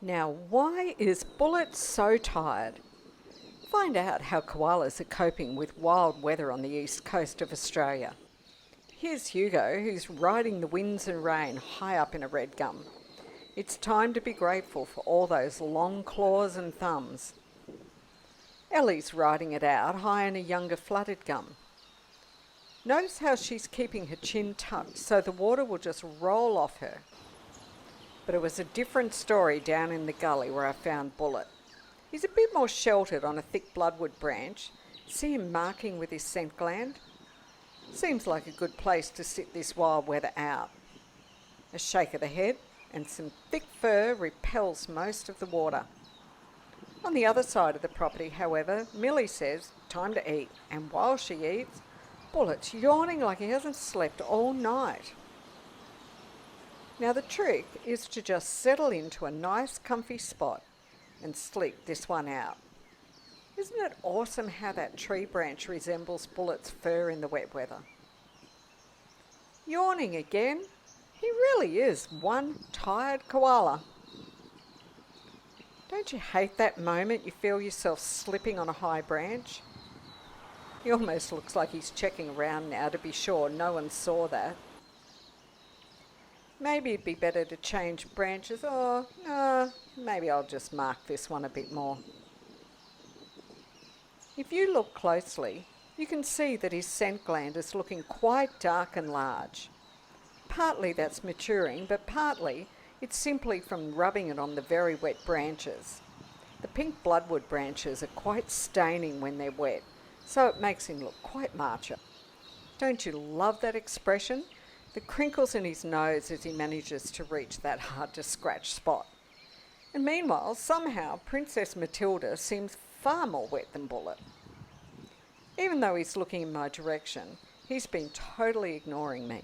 Now, why is Bullet so tired? Find out how koalas are coping with wild weather on the east coast of Australia. Here's Hugo, who's riding the winds and rain high up in a red gum. It's time to be grateful for all those long claws and thumbs. Ellie's riding it out high in a younger flooded gum. Notice how she's keeping her chin tucked so the water will just roll off her. But it was a different story down in the gully where I found Bullet. He's a bit more sheltered on a thick bloodwood branch. See him marking with his scent gland? Seems like a good place to sit this wild weather out. A shake of the head and some thick fur repels most of the water. On the other side of the property, however, Millie says, time to eat, and while she eats, Bullet's yawning like he hasn't slept all night. Now the trick is to just settle into a nice comfy spot and sleep this one out. Isn't it awesome how that tree branch resembles Bullet's fur in the wet weather? Yawning again? He really is one tired koala. Don't you hate that moment you feel yourself slipping on a high branch? He almost looks like he's checking around now to be sure no one saw that. Maybe it'd be better to change branches. Oh, no, maybe I'll just mark this one a bit more. If you look closely, you can see that his scent gland is looking quite dark and large. Partly that's maturing, but partly it's simply from rubbing it on the very wet branches. The pink bloodwood branches are quite staining when they're wet, so it makes him look quite macho. Don't you love that expression? The crinkles in his nose as he manages to reach that hard-to-scratch spot. And meanwhile, somehow, Princess Matilda seems far more wet than Bullet. Even though he's looking in my direction, he's been totally ignoring me.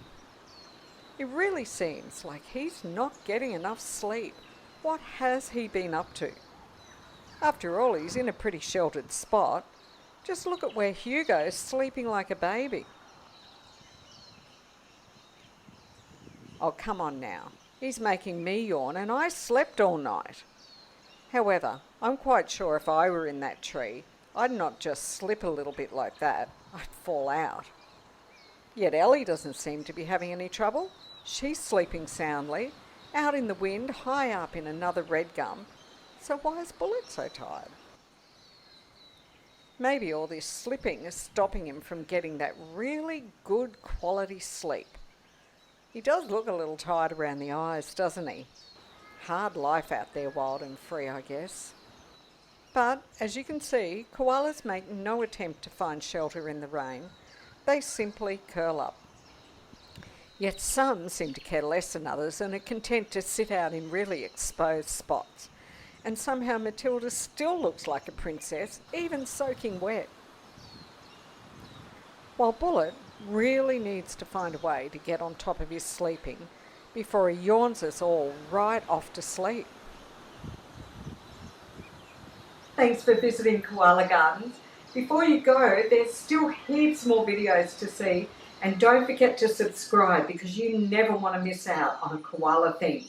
It really seems like he's not getting enough sleep. What has he been up to? After all, he's in a pretty sheltered spot. Just look at where Hugo's sleeping like a baby. Oh, come on now. He's making me yawn and I slept all night. However, I'm quite sure if I were in that tree, I'd not just slip a little bit like that, I'd fall out. Yet Ellie doesn't seem to be having any trouble. She's sleeping soundly, out in the wind, high up in another red gum. So why is Bullet so tired? Maybe all this slipping is stopping him from getting that really good quality sleep. He does look a little tired around the eyes, doesn't he? Hard life out there, wild and free, I guess. But, as you can see, koalas make no attempt to find shelter in the rain. They simply curl up. Yet some seem to care less than others and are content to sit out in really exposed spots. And somehow Matilda still looks like a princess, even soaking wet. While Bullet really needs to find a way to get on top of his sleeping before he yawns us all right off to sleep. Thanks for visiting Koala Gardens. Before you go, there's still heaps more videos to see, and don't forget to subscribe because you never want to miss out on a koala thing.